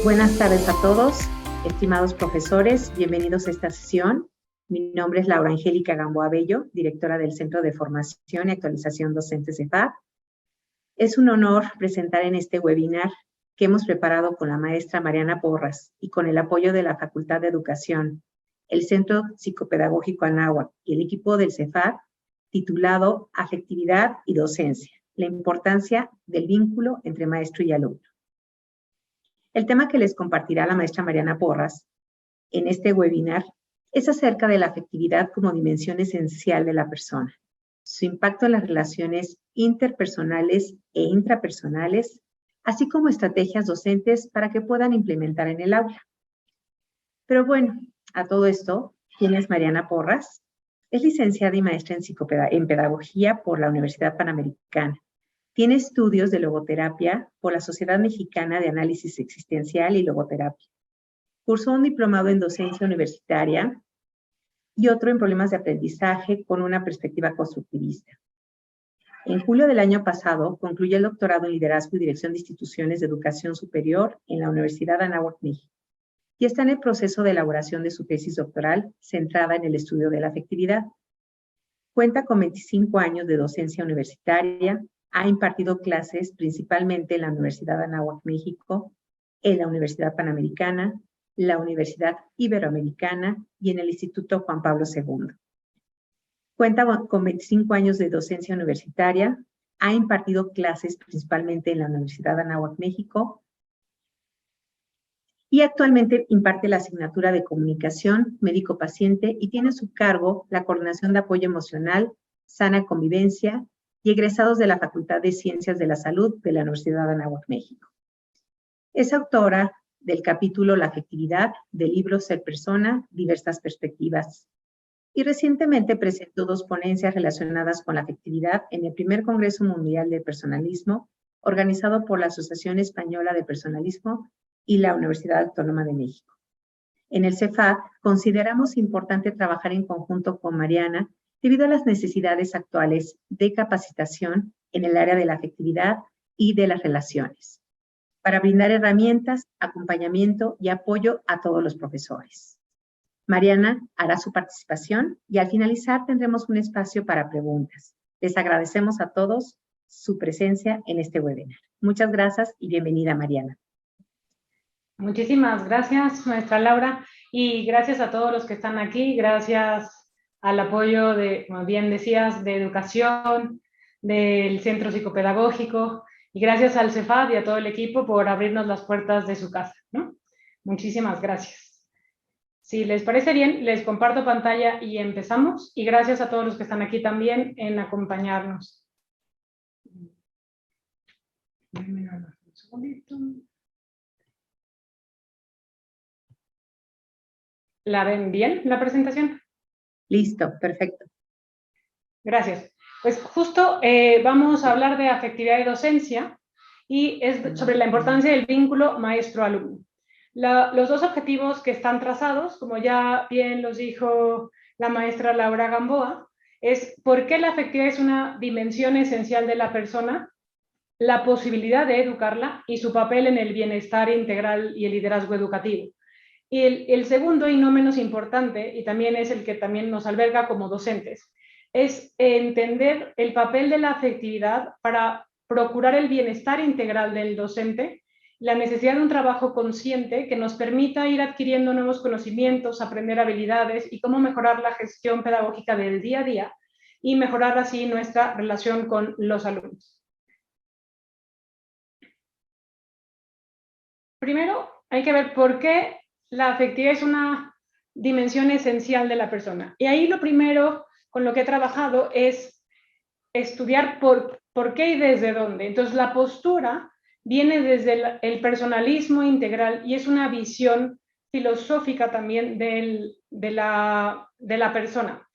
Buenas tardes a todos, estimados profesores, bienvenidos a esta sesión. Mi nombre es Laura Angélica Gamboa Bello, directora del Centro de Formación y Actualización Docente CEFAD. Es un honor presentar en este webinar que hemos preparado con la maestra Mariana Porras y con el apoyo de la Facultad de Educación, el Centro Psicopedagógico Anáhuac y el equipo del CEFAD, titulado Afectividad y Docencia, la importancia del vínculo entre maestro y alumno. El tema que les compartirá la maestra Mariana Porras en este webinar es acerca de la afectividad como dimensión esencial de la persona, su impacto en las relaciones interpersonales e intrapersonales, así como estrategias docentes para que puedan implementar en el aula. Pero bueno, a todo esto, ¿quién es Mariana Porras? Es licenciada y maestra en Pedagogía por la Universidad Panamericana. Tiene estudios de logoterapia por la Sociedad Mexicana de Análisis Existencial y Logoterapia. Cursó un diplomado en docencia universitaria y otro en problemas de aprendizaje con una perspectiva constructivista. En julio del año pasado concluyó el doctorado en Liderazgo y Dirección de Instituciones de Educación Superior en la Universidad Anáhuac, México, y está en el proceso de elaboración de su tesis doctoral centrada en el estudio de la afectividad. Cuenta con 25 años de docencia universitaria. Ha impartido clases principalmente en la Universidad Anáhuac, México, en la Universidad Panamericana, la Universidad Iberoamericana y en el Instituto Juan Pablo II. Cuenta con 25 años de docencia universitaria. Ha impartido clases principalmente en la Universidad Anáhuac, México, y actualmente imparte la asignatura de Comunicación Médico-Paciente y tiene a su cargo la Coordinación de Apoyo Emocional, Sana Convivencia y egresados de la Facultad de Ciencias de la Salud de la Universidad de Anáhuac, México. Es autora del capítulo La afectividad del libro Ser Persona, Diversas Perspectivas. Y recientemente presentó 2 ponencias relacionadas con la afectividad en el primer Congreso Mundial de Personalismo, organizado por la Asociación Española de Personalismo y la Universidad Autónoma de México. En el CEFAD consideramos importante trabajar en conjunto con Mariana debido a las necesidades actuales de capacitación en el área de la afectividad y de las relaciones, para brindar herramientas, acompañamiento y apoyo a todos los profesores. Mariana hará su participación y al finalizar tendremos un espacio para preguntas. Les agradecemos a todos su presencia en este webinar. Muchas gracias y bienvenida, Mariana. Muchísimas gracias, maestra Laura, y gracias a todos los que están aquí, gracias al apoyo de, como bien decías, de educación, del centro psicopedagógico, y gracias al CEFAD y a todo el equipo por abrirnos las puertas de su casa, ¿no? Muchísimas gracias. Si les parece bien, les comparto pantalla y empezamos, y gracias a todos los que están aquí también en acompañarnos. Un segundito. ¿La ven bien, la presentación? Listo, perfecto. Gracias. Pues justo vamos a hablar de afectividad y docencia y es sobre la importancia del vínculo maestro-alumno. Los 2 objetivos que están trazados, como ya bien los dijo la maestra Laura Gamboa, es por qué la afectividad es una dimensión esencial de la persona, la posibilidad de educarla y su papel en el bienestar integral y el liderazgo educativo. Y el segundo, y no menos importante, y también es el que también nos alberga como docentes, es entender el papel de la afectividad para procurar el bienestar integral del docente, la necesidad de un trabajo consciente que nos permita ir adquiriendo nuevos conocimientos, aprender habilidades y cómo mejorar la gestión pedagógica del día a día y mejorar así nuestra relación con los alumnos. Primero, hay que ver por qué la afectividad es una dimensión esencial de la persona. Y ahí lo primero con lo que he trabajado es estudiar por qué y desde dónde. Entonces, la postura viene desde el personalismo integral y es una visión filosófica también de la persona.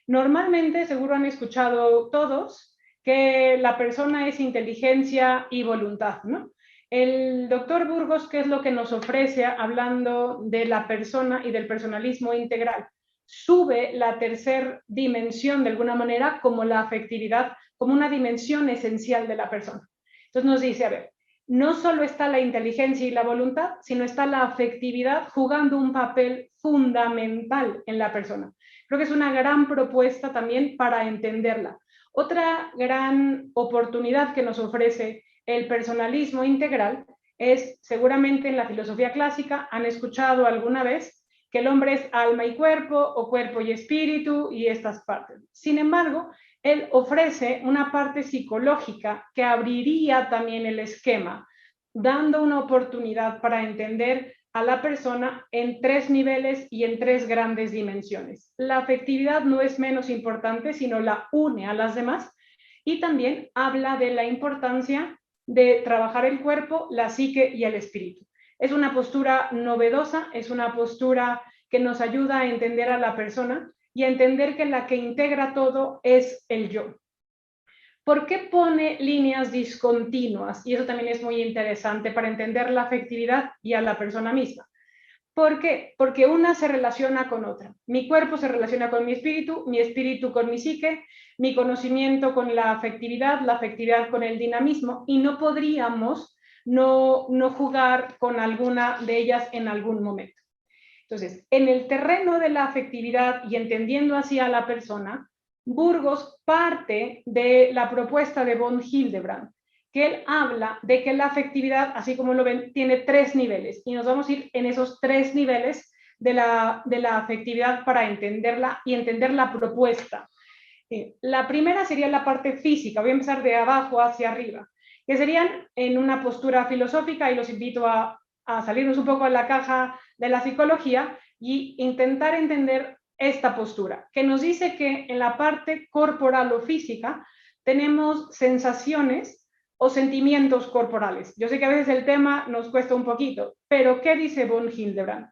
Normalmente, seguro han escuchado todos, que la persona es inteligencia y voluntad, ¿no? El doctor Burgos, ¿qué es lo que nos ofrece hablando de la persona y del personalismo integral? Sube la tercera dimensión de alguna manera como la afectividad, como una dimensión esencial de la persona. Entonces nos dice, a ver, no solo está la inteligencia y la voluntad, sino está la afectividad jugando un papel fundamental en la persona. Creo que es una gran propuesta también para entenderla. Otra gran oportunidad que nos ofrece el personalismo integral es, seguramente en la filosofía clásica han escuchado alguna vez que el hombre es alma y cuerpo, o cuerpo y espíritu, y estas partes. Sin embargo, él ofrece una parte psicológica que abriría también el esquema, dando una oportunidad para entender a la persona en 3 niveles y en 3 grandes dimensiones. La afectividad no es menos importante, sino la une a las demás, y también habla de la importancia de trabajar el cuerpo, la psique y el espíritu. Es una postura novedosa, es una postura que nos ayuda a entender a la persona y a entender que la que integra todo es el yo. ¿Por qué pone líneas discontinuas? Y eso también es muy interesante para entender la afectividad y a la persona misma. ¿Por qué? Porque una se relaciona con otra. Mi cuerpo se relaciona con mi espíritu con mi psique, mi conocimiento con la afectividad con el dinamismo, y no podríamos no jugar con alguna de ellas en algún momento. Entonces, en el terreno de la afectividad y entendiendo así a la persona, Burgos parte de la propuesta de von Hildebrand, que él habla de que la afectividad, así como lo ven, tiene 3 niveles, y nos vamos a ir en esos 3 niveles de la afectividad para entenderla y entender la propuesta. La primera sería la parte física, voy a empezar de abajo hacia arriba, que serían en una postura filosófica, y los invito a salirnos un poco de la caja de la psicología y intentar entender esta postura, que nos dice que en la parte corporal o física tenemos sensaciones o sentimientos corporales. Yo sé que a veces el tema nos cuesta un poquito, pero ¿qué dice von Hildebrand?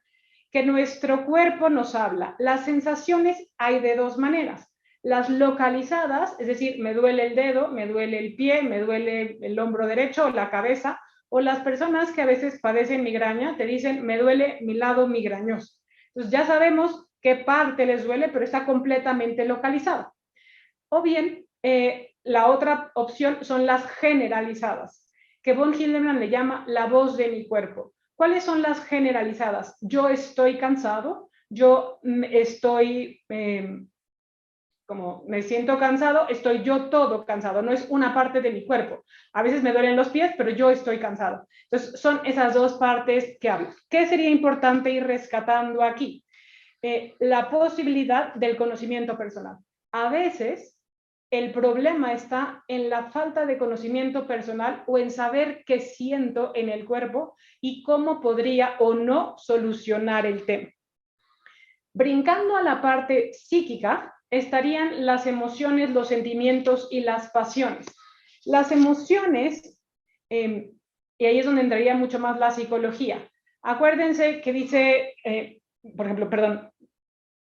Que nuestro cuerpo nos habla. Las sensaciones hay de 2 maneras. Las localizadas, es decir, me duele el dedo, me duele el pie, me duele el hombro derecho o la cabeza, o las personas que a veces padecen migraña te dicen, me duele mi lado migrañoso. Entonces ya sabemos qué parte les duele, pero está completamente localizada. O bien, la otra opción son las generalizadas, que von Hildebrand le llama la voz de mi cuerpo. ¿Cuáles son las generalizadas? Yo estoy cansado, yo estoy... como me siento cansado, estoy yo todo cansado, no es una parte de mi cuerpo. A veces me duelen los pies, pero yo estoy cansado. Entonces, son esas 2 partes que hablo. ¿Qué sería importante ir rescatando aquí? La posibilidad del conocimiento personal. A veces, el problema está en la falta de conocimiento personal o en saber qué siento en el cuerpo y cómo podría o no solucionar el tema. Brincando a la parte psíquica, estarían las emociones, los sentimientos y las pasiones. Las emociones, y ahí es donde entraría mucho más la psicología. Acuérdense que dice, por ejemplo,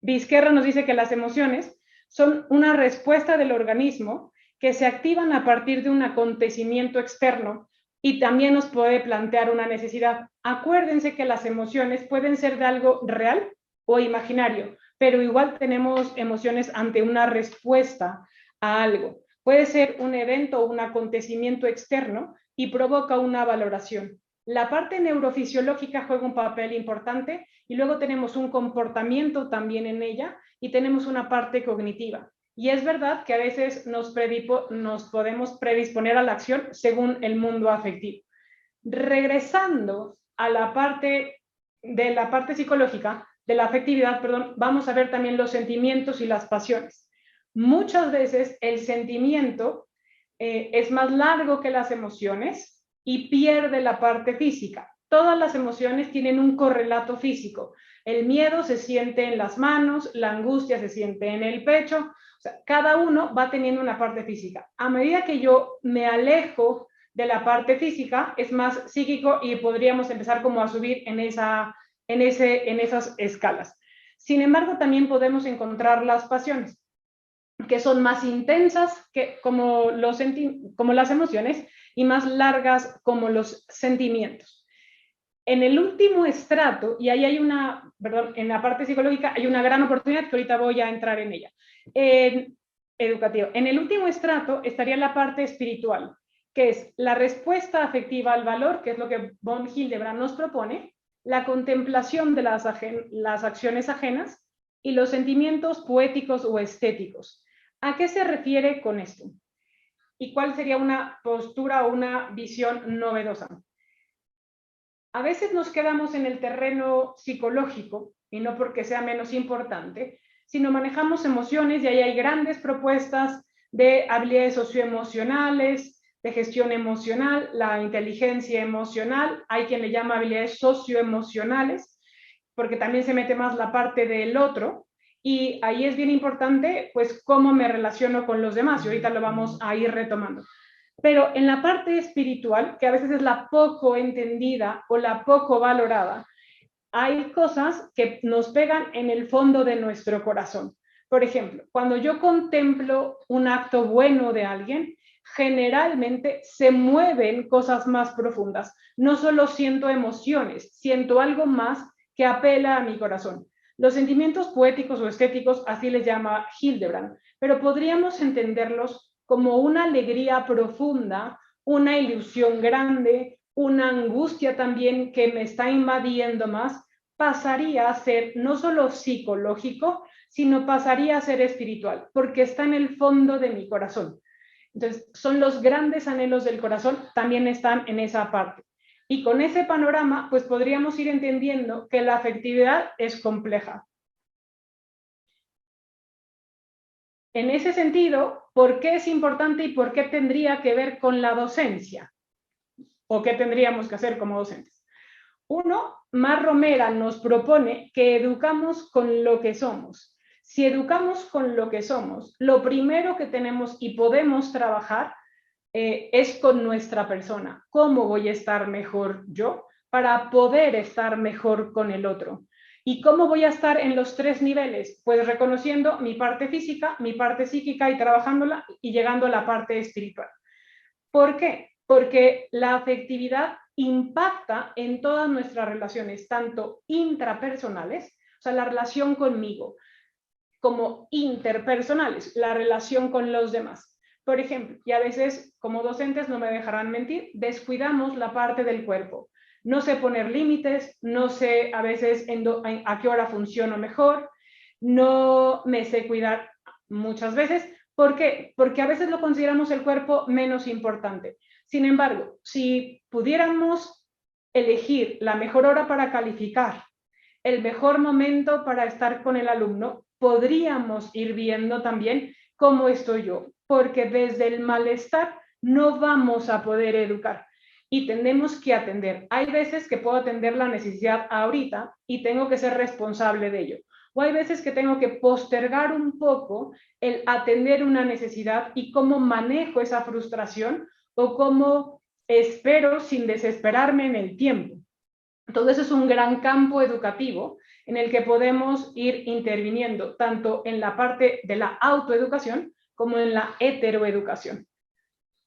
Vizquerra nos dice que las emociones son una respuesta del organismo que se activan a partir de un acontecimiento externo y también nos puede plantear una necesidad. Acuérdense que las emociones pueden ser de algo real o imaginario, pero igual tenemos emociones ante una respuesta a algo. Puede ser un evento o un acontecimiento externo y provoca una valoración. La parte neurofisiológica juega un papel importante y luego tenemos un comportamiento también en ella y tenemos una parte cognitiva. Y es verdad que a veces nos podemos predisponer a la acción según el mundo afectivo. Regresando a la parte psicológica, de la afectividad, vamos a ver también los sentimientos y las pasiones. Muchas veces el sentimiento es más largo que las emociones y pierde la parte física. Todas las emociones tienen un correlato físico. El miedo se siente en las manos, la angustia se siente en el pecho. O sea, cada uno va teniendo una parte física. A medida que yo me alejo de la parte física, es más psíquico y podríamos empezar como a subir en esas escalas. Sin embargo, también podemos encontrar las pasiones, que son más intensas como las emociones y más largas como los sentimientos. En el último estrato, y ahí hay en la parte psicológica hay una gran oportunidad que ahorita voy a entrar en ella, educativo. En el último estrato estaría la parte espiritual, que es la respuesta afectiva al valor, que es lo que von Hildebrand nos propone, la contemplación de las acciones ajenas y los sentimientos poéticos o estéticos. ¿A qué se refiere con esto? ¿Y cuál sería una postura o una visión novedosa? A veces nos quedamos en el terreno psicológico, y no porque sea menos importante, sino manejamos emociones y ahí hay grandes propuestas de habilidades socioemocionales, de gestión emocional, la inteligencia emocional, hay quien le llama habilidades socioemocionales, porque también se mete más la parte del otro, y ahí es bien importante, pues, cómo me relaciono con los demás, y ahorita lo vamos a ir retomando. Pero en la parte espiritual, que a veces es la poco entendida o la poco valorada, hay cosas que nos pegan en el fondo de nuestro corazón. Por ejemplo, cuando yo contemplo un acto bueno de alguien, generalmente se mueven cosas más profundas. No solo siento emociones, siento algo más que apela a mi corazón. Los sentimientos poéticos o estéticos, así les llama Hildebrand, pero podríamos entenderlos como una alegría profunda, una ilusión grande, una angustia también que me está invadiendo más, pasaría a ser no solo psicológico, sino pasaría a ser espiritual, porque está en el fondo de mi corazón. Entonces, son los grandes anhelos del corazón, también están en esa parte. Y con ese panorama, pues podríamos ir entendiendo que la afectividad es compleja. En ese sentido, ¿por qué es importante y por qué tendría que ver con la docencia? ¿O qué tendríamos que hacer como docentes? Uno, Mar Romera nos propone que educamos con lo que somos. Si educamos con lo que somos, lo primero que tenemos y podemos trabajar es con nuestra persona. ¿Cómo voy a estar mejor yo para poder estar mejor con el otro? ¿Y cómo voy a estar en los tres niveles? Pues reconociendo mi parte física, mi parte psíquica y trabajándola y llegando a la parte espiritual. ¿Por qué? Porque la afectividad impacta en todas nuestras relaciones, tanto intrapersonales, o sea, la relación conmigo, como interpersonales, la relación con los demás. Por ejemplo, y a veces como docentes no me dejarán mentir, descuidamos la parte del cuerpo. No sé poner límites, no sé a veces a qué hora funciono mejor, no me sé cuidar muchas veces. ¿Por qué? Porque a veces lo consideramos el cuerpo menos importante. Sin embargo, si pudiéramos elegir la mejor hora para calificar, el mejor momento para estar con el alumno, podríamos ir viendo también cómo estoy yo, porque desde el malestar no vamos a poder educar y tenemos que atender. Hay veces que puedo atender la necesidad ahorita y tengo que ser responsable de ello. O hay veces que tengo que postergar un poco el atender una necesidad y cómo manejo esa frustración o cómo espero sin desesperarme en el tiempo. Todo eso es un gran campo educativo en el que podemos ir interviniendo tanto en la parte de la autoeducación como en la heteroeducación.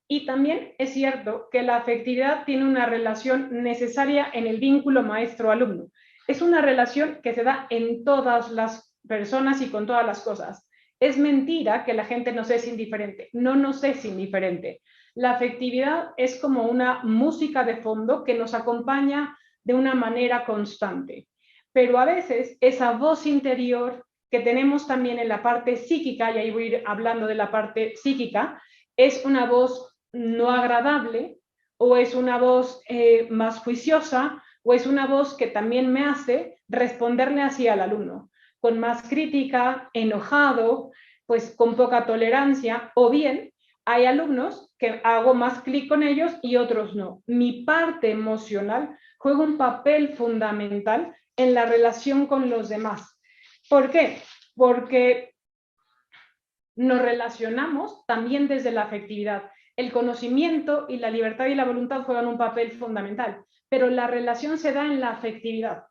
Y también es cierto que la afectividad tiene una relación necesaria en el vínculo maestro-alumno. Es una relación que se da en todas las personas y con todas las cosas. Es mentira que la gente nos es indiferente. No nos es indiferente. La afectividad es como una música de fondo que nos acompaña de una manera constante. Pero a veces esa voz interior que tenemos también en la parte psíquica, y ahí voy a ir hablando de la parte psíquica, es una voz no agradable o es una voz más juiciosa o es una voz que también me hace responderle así al alumno, con más crítica, enojado, pues con poca tolerancia, o bien hay alumnos que hago más clic con ellos y otros no. Mi parte emocional juega un papel fundamental en la relación con los demás. ¿Por qué? Porque nos relacionamos también desde la afectividad. El conocimiento y la libertad y la voluntad juegan un papel fundamental, pero la relación se da en la afectividad.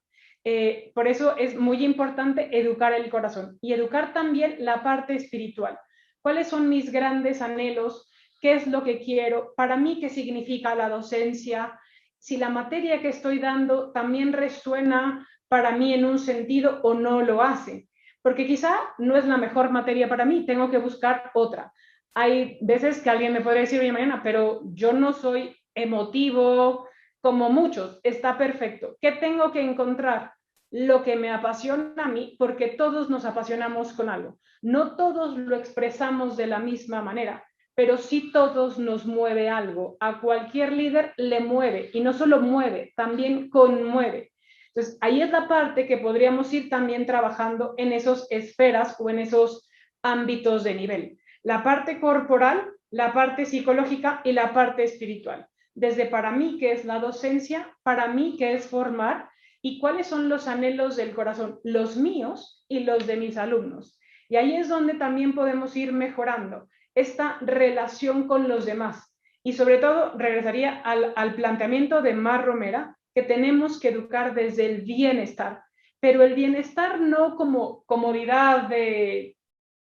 Por eso es muy importante educar el corazón y educar también la parte espiritual. ¿Cuáles son mis grandes anhelos? ¿Qué es lo que quiero? Para mí, ¿qué significa la docencia? Si la materia que estoy dando también resuena para mí en un sentido o no lo hace. Porque quizá no es la mejor materia para mí, tengo que buscar otra. Hay veces que alguien me podría decir, oye, Mariana, pero yo no soy emotivo como muchos, está perfecto. ¿Qué tengo que encontrar? Lo que me apasiona a mí, porque todos nos apasionamos con algo. No todos lo expresamos de la misma manera, pero sí todos nos mueve algo. A cualquier líder le mueve, y no solo mueve, también conmueve. Entonces, ahí es la parte que podríamos ir también trabajando en esas esferas o en esos ámbitos de nivel. La parte corporal, la parte psicológica y la parte espiritual. Desde para mí, que es la docencia, para mí, que es formar, y cuáles son los anhelos del corazón, los míos y los de mis alumnos. Y ahí es donde también podemos ir mejorando esta relación con los demás. Y sobre todo, regresaría al planteamiento de Mar Romera, que tenemos que educar desde el bienestar, pero el bienestar no como comodidad de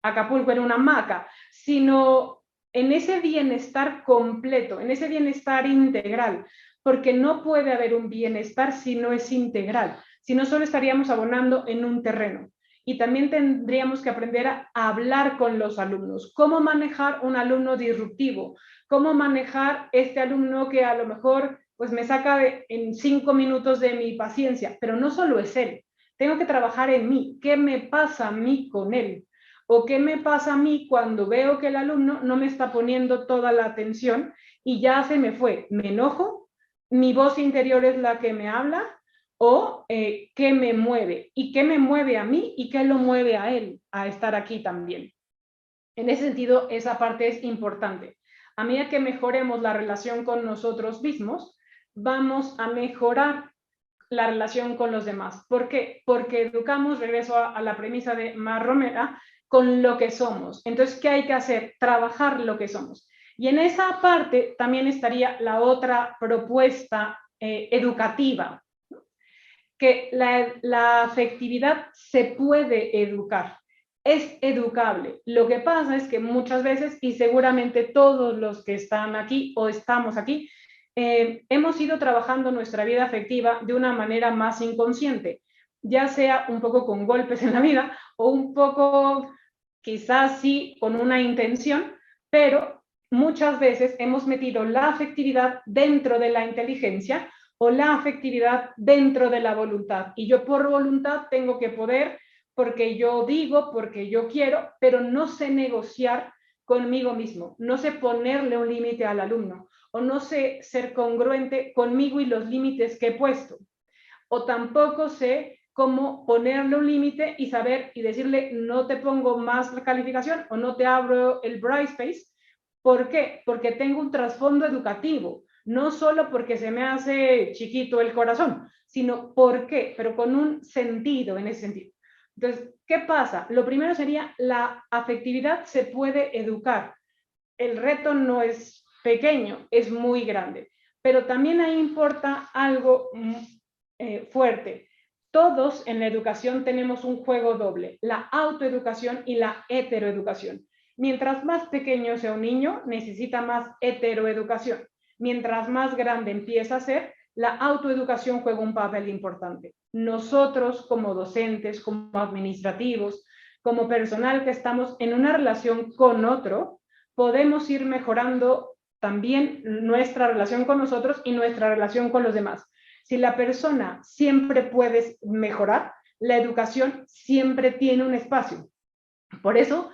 Acapulco en una hamaca, sino en ese bienestar completo, en ese bienestar integral, porque no puede haber un bienestar si no es integral, si no solo estaríamos abonando en un terreno. Y también tendríamos que aprender a hablar con los alumnos, cómo manejar un alumno disruptivo, cómo manejar este alumno que a lo mejor pues me saca en 5 minutos de mi paciencia, pero no solo es él, tengo que trabajar en mí, qué me pasa a mí con él, o qué me pasa a mí cuando veo que el alumno no me está poniendo toda la atención y ya se me fue, me enojo, mi voz interior es la que me habla, o qué me mueve, y qué me mueve a mí y qué lo mueve a él a estar aquí también. En ese sentido, esa parte es importante. A medida que mejoremos la relación con nosotros mismos, vamos a mejorar la relación con los demás. ¿Por qué? Porque educamos, regreso a la premisa de Mar Romera, con lo que somos. Entonces, ¿qué hay que hacer? Trabajar lo que somos. Y en esa parte también estaría la otra propuesta educativa, que la afectividad se puede educar, es educable. Lo que pasa es que muchas veces, y seguramente todos los que están aquí o estamos aquí, hemos ido trabajando nuestra vida afectiva de una manera más inconsciente, ya sea un poco con golpes en la vida o un poco quizás sí con una intención, pero muchas veces hemos metido la afectividad dentro de la inteligencia o la afectividad dentro de la voluntad. Y yo por voluntad tengo que poder, porque yo digo, porque yo quiero, pero no sé negociar conmigo mismo, no sé ponerle un límite al alumno, o no sé ser congruente conmigo y los límites que he puesto, o tampoco sé cómo ponerle un límite y saber y decirle no te pongo más la calificación o no te abro el Brightspace. ¿Por qué? Porque tengo un trasfondo educativo, no solo porque se me hace chiquito el corazón, sino por qué, pero con un sentido en ese sentido. Entonces, ¿qué pasa? Lo primero sería la afectividad se puede educar. El reto no es pequeño, es muy grande, pero también ahí importa algo fuerte. Todos en la educación tenemos un juego doble, la autoeducación y la heteroeducación. Mientras más pequeño sea un niño, necesita más heteroeducación. Mientras más grande empieza a ser, la autoeducación juega un papel importante. Nosotros como docentes, como administrativos, como personal que estamos en una relación con otro, podemos ir mejorando también nuestra relación con nosotros y nuestra relación con los demás. Si la persona siempre puede mejorar, la educación siempre tiene un espacio. Por eso,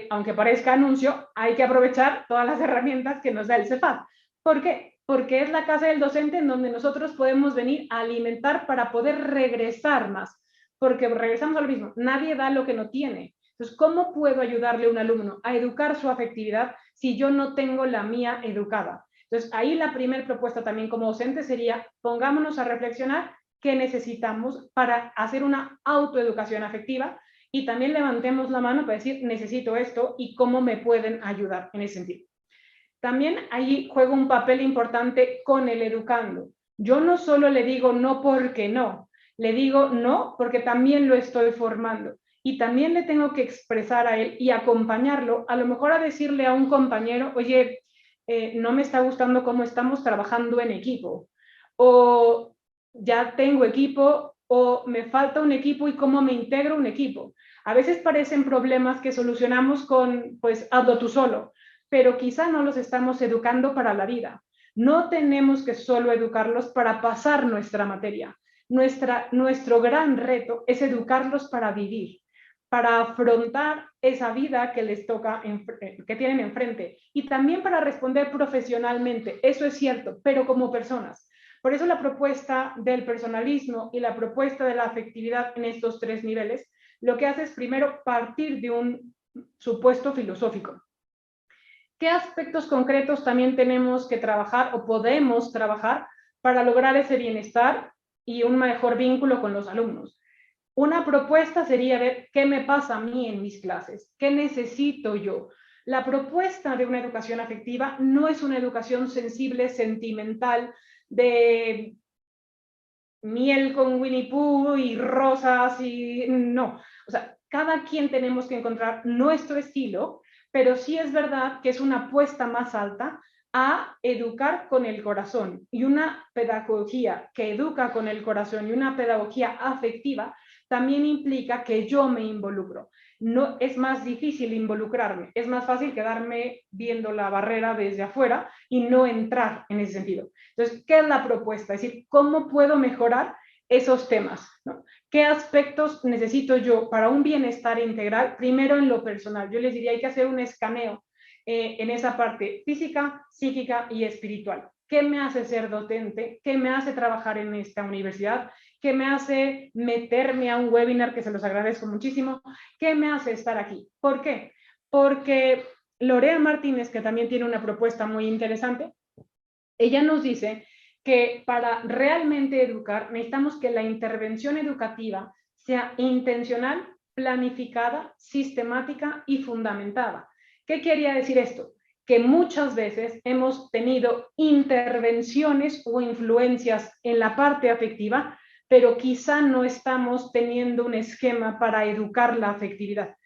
aunque parezca anuncio, hay que aprovechar todas las herramientas que nos da el CEFAD. ¿Por qué? Porque es la casa del docente en donde nosotros podemos venir a alimentar para poder regresar más. Porque regresamos a lo mismo, nadie da lo que no tiene. Entonces, ¿cómo puedo ayudarle a un alumno a educar su afectividad si yo no tengo la mía educada? Entonces, ahí la primera propuesta también como docente sería, pongámonos a reflexionar qué necesitamos para hacer una autoeducación afectiva y también levantemos la mano para decir, necesito esto y cómo me pueden ayudar en ese sentido. También ahí juega un papel importante con el educando. Yo no solo le digo no porque no, le digo no porque también lo estoy formando y también le tengo que expresar a él y acompañarlo, a lo mejor a decirle a un compañero, oye, no me está gustando cómo estamos trabajando en equipo, o ya tengo equipo, o me falta un equipo y cómo me integro un equipo. A veces parecen problemas que solucionamos con, pues, hazlo tú solo, pero quizá no los estamos educando para la vida. No tenemos que solo educarlos para pasar nuestra materia. Nuestro gran reto es educarlos para vivir, para afrontar esa vida que les toca, que tienen enfrente, y también para responder profesionalmente, eso es cierto, pero como personas. Por eso la propuesta del personalismo y la propuesta de la afectividad en estos 3 niveles, lo que hace es primero partir de un supuesto filosófico. ¿Qué aspectos concretos también tenemos que trabajar o podemos trabajar para lograr ese bienestar y un mejor vínculo con los alumnos? Una propuesta sería ver qué me pasa a mí en mis clases, qué necesito yo. La propuesta de una educación afectiva no es una educación sensible, sentimental, de miel con Winnie Pooh y rosas y no. O sea, cada quien tenemos que encontrar nuestro estilo, pero sí es verdad que es una apuesta más alta a educar con el corazón, y una pedagogía que educa con el corazón y una pedagogía afectiva también implica que yo me involucro. No es más difícil involucrarme, es más fácil quedarme viendo la barrera desde afuera y no entrar en ese sentido. Entonces, ¿qué es la propuesta? Es decir, ¿cómo puedo mejorar esos temas, ¿no? ¿Qué aspectos necesito yo para un bienestar integral? Primero en lo personal, yo les diría, hay que hacer un escaneo en esa parte física, psíquica y espiritual. ¿Qué me hace ser docente? ¿Qué me hace trabajar en esta universidad? ¿Qué me hace meterme a un webinar, que se los agradezco muchísimo? ¿Qué me hace estar aquí? ¿Por qué? Porque Lorea Martínez, que también tiene una propuesta muy interesante, ella nos dice que para realmente educar necesitamos que la intervención educativa sea intencional, planificada, sistemática y fundamentada. ¿Qué quería decir esto? Que muchas veces hemos tenido intervenciones o influencias en la parte afectiva, pero quizá no estamos teniendo un esquema para educar la afectividad.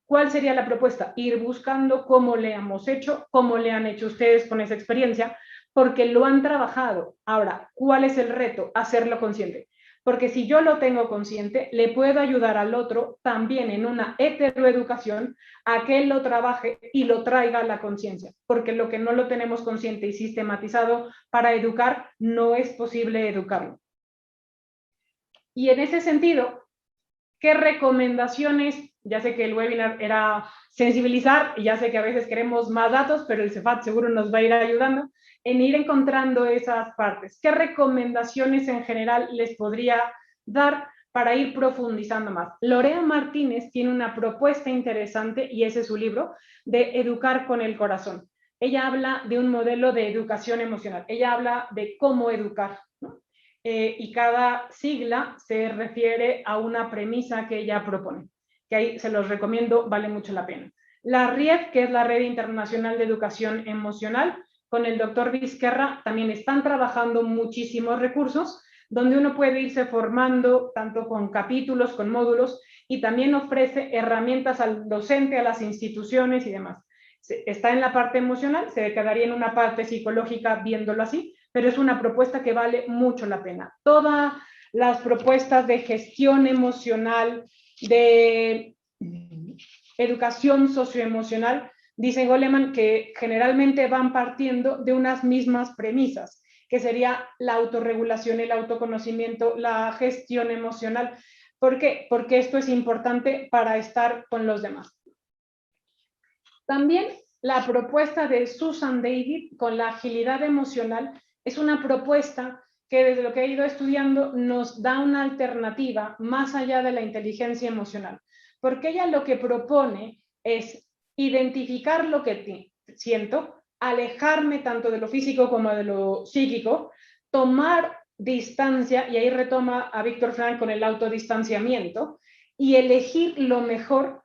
¿Cuál sería la propuesta? Ir buscando cómo le hemos hecho, cómo le han hecho ustedes con esa experiencia, porque lo han trabajado. Ahora, ¿cuál es el reto? Hacerlo consciente. Porque si yo lo tengo consciente, le puedo ayudar al otro también en una heteroeducación a que él lo trabaje y lo traiga a la conciencia. Porque lo que no lo tenemos consciente y sistematizado para educar, no es posible educarlo. Y en ese sentido, ¿qué recomendaciones? Ya sé que el webinar era sensibilizar, y ya sé que a veces queremos más datos, pero el Cefat seguro nos va a ir ayudando en ir encontrando esas partes. ¿Qué recomendaciones en general les podría dar para ir profundizando más? Lorea Martínez tiene una propuesta interesante, y ese es su libro, de Educar con el Corazón. Ella habla de un modelo de educación emocional. Ella habla de cómo educar, ¿no? Y cada sigla se refiere a una premisa que ella propone, que ahí se los recomiendo, vale mucho la pena. La RIEF, que es la Red Internacional de Educación Emocional, con el doctor Vizquerra también están trabajando muchísimos recursos, donde uno puede irse formando tanto con capítulos, con módulos, y también ofrece herramientas al docente, a las instituciones y demás. Está en la parte emocional, se quedaría en una parte psicológica viéndolo así, pero es una propuesta que vale mucho la pena. Todas las propuestas de gestión emocional, de educación socioemocional, dice Goleman que generalmente van partiendo de unas mismas premisas, que sería la autorregulación, el autoconocimiento, la gestión emocional. ¿Por qué? Porque esto es importante para estar con los demás. También la propuesta de Susan David con la agilidad emocional es una propuesta que desde lo que he ido estudiando nos da una alternativa más allá de la inteligencia emocional, porque ella lo que propone es identificar lo que siento, alejarme tanto de lo físico como de lo psíquico, tomar distancia, y ahí retoma a Víctor Frank con el autodistanciamiento, y elegir lo mejor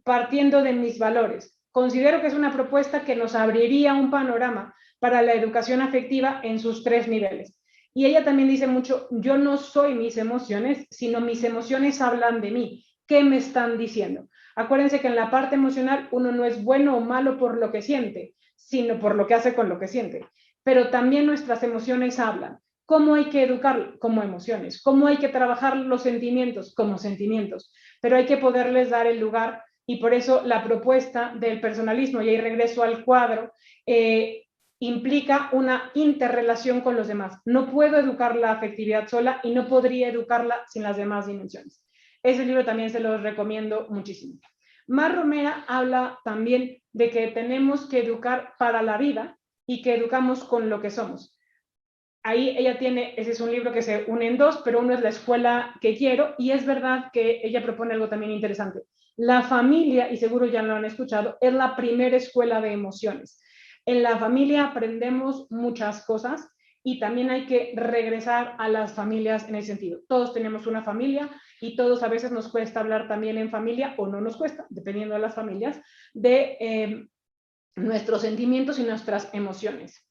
partiendo de mis valores. Considero que es una propuesta que nos abriría un panorama para la educación afectiva en sus 3 niveles. Y ella también dice mucho, yo no soy mis emociones, sino mis emociones hablan de mí. ¿Qué me están diciendo? Acuérdense que en la parte emocional uno no es bueno o malo por lo que siente, sino por lo que hace con lo que siente. Pero también nuestras emociones hablan. cómo hay que educar como emociones, cómo hay que trabajar los sentimientos como sentimientos, pero hay que poderles dar el lugar, y por eso la propuesta del personalismo, y ahí regreso al cuadro, implica una interrelación con los demás. No puedo educar la afectividad sola y no podría educarla sin las demás dimensiones. Ese libro también se los recomiendo muchísimo. Mar Romera habla también de que tenemos que educar para la vida y que educamos con lo que somos. Ahí ella tiene, ese es un libro que se une en dos, pero uno es La escuela que quiero, y es verdad que ella propone algo también interesante. La familia, y seguro ya lo han escuchado, es la primera escuela de emociones. En la familia aprendemos muchas cosas y también hay que regresar a las familias en ese sentido. Todos tenemos una familia y todos a veces nos cuesta hablar también en familia, o no nos cuesta, dependiendo de las familias, de nuestros sentimientos y nuestras emociones.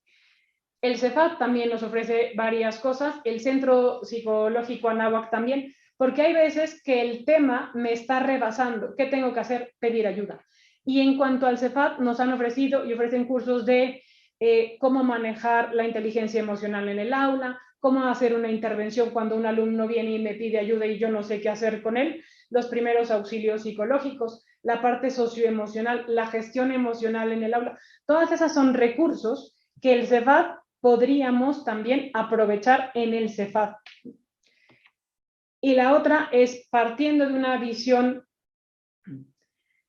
El CEFAT también nos ofrece varias cosas, el Centro Psicológico Anáhuac también, porque hay veces que el tema me está rebasando. ¿Qué tengo que hacer? Pedir ayuda. Y en cuanto al CEFAT, nos han ofrecido y ofrecen cursos de cómo manejar la inteligencia emocional en el aula, cómo hacer una intervención cuando un alumno viene y me pide ayuda y yo no sé qué hacer con él, los primeros auxilios psicológicos, la parte socioemocional, la gestión emocional en el aula. Todas esas son recursos que el CEFAT podríamos también aprovechar en el CEFAT. Y la otra es partiendo de una visión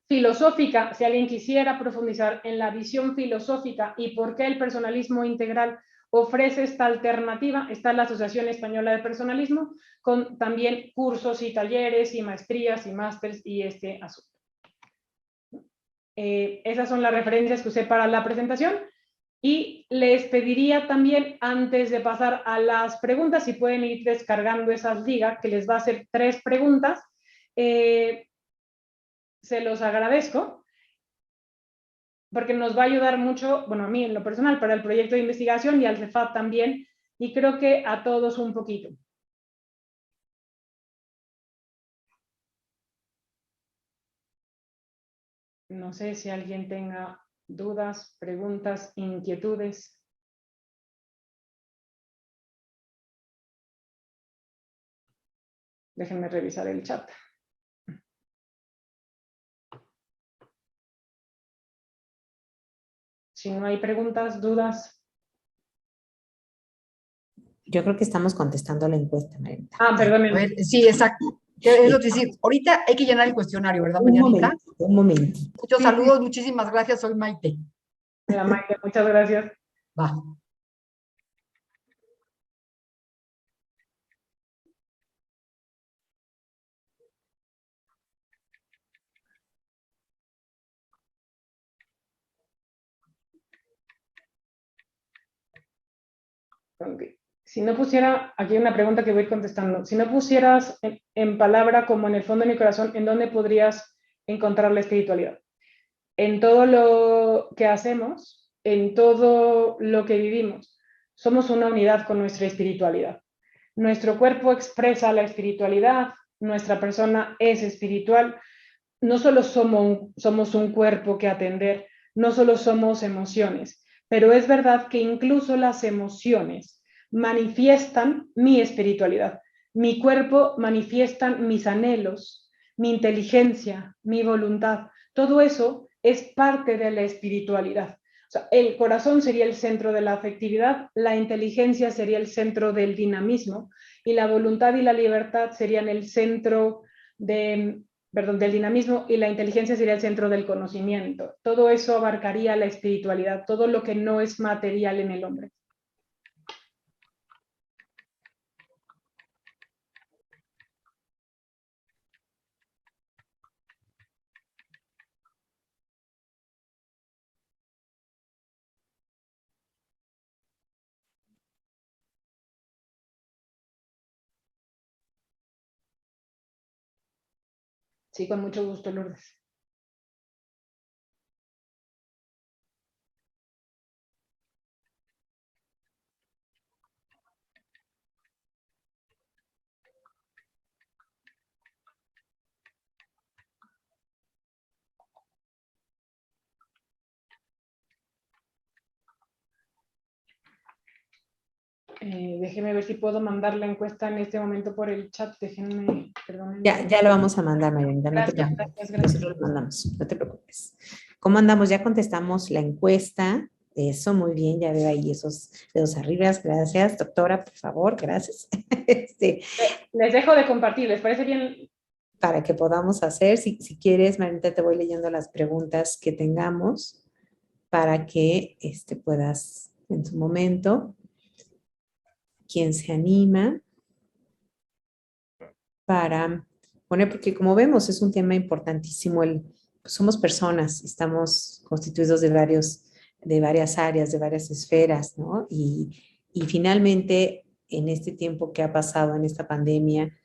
filosófica, si alguien quisiera profundizar en la visión filosófica y por qué el personalismo integral ofrece esta alternativa, está la Asociación Española de Personalismo, con también cursos y talleres y maestrías y másters y este asunto. Esas son las referencias que usé para la presentación. Y les pediría también, antes de pasar a las preguntas, si pueden ir descargando esas ligas, que les va a hacer 3 preguntas. Se los agradezco, porque nos va a ayudar mucho, bueno, a mí en lo personal, para el proyecto de investigación y al CEFAT también, y creo que a todos un poquito. No sé si alguien tenga dudas, preguntas, inquietudes. Déjenme revisar el chat. Si no hay preguntas, dudas. Yo creo que estamos contestando la encuesta, Marianita. Perdón. A ver, sí, exacto. Es lo que decir, ahorita hay que llenar el cuestionario, ¿verdad, Marianita? Un momento. Muchos saludos, muchísimas gracias, soy Maite. Mira, Maite, muchas gracias. Va. Okay. Si no pusiera, aquí hay una pregunta que voy a ir contestando, si no pusieras en palabra como en el fondo de mi corazón, ¿en dónde podrías encontrar la espiritualidad? En todo lo que hacemos, en todo lo que vivimos, somos una unidad con nuestra espiritualidad. Nuestro cuerpo expresa la espiritualidad, nuestra persona es espiritual, no solo somos un cuerpo que atender, no solo somos emociones, pero es verdad que incluso las emociones manifiestan mi espiritualidad. Mi cuerpo manifiestan mis anhelos, mi inteligencia, mi voluntad. Todo eso es parte de la espiritualidad. O sea, el corazón sería el centro de la afectividad, la inteligencia sería el centro del dinamismo y la voluntad y la libertad serían el centro del dinamismo, y la inteligencia sería el centro del conocimiento. Todo eso abarcaría la espiritualidad, todo lo que no es material en el hombre. Sí, con mucho gusto, Lourdes. Déjenme ver si puedo mandar la encuesta en este momento por el chat. Déjenme, perdón. Ya lo vamos a mandar, Marianita, no te Gracias, preocupes. gracias. Nosotros lo mandamos, no te preocupes. ¿Cómo andamos? Ya contestamos la encuesta. Eso, muy bien, ya veo ahí esos dedos arriba. Gracias, doctora, por favor, gracias. Les dejo de compartir, ¿les parece bien? Para que podamos hacer, si quieres, Marianita, te voy leyendo las preguntas que tengamos para que puedas en su momento. ¿Quién se anima para poner? Porque como vemos es un tema importantísimo. Somos personas, estamos constituidos de varias áreas, de varias esferas, ¿no? Y finalmente, en este tiempo que ha pasado, en esta pandemia,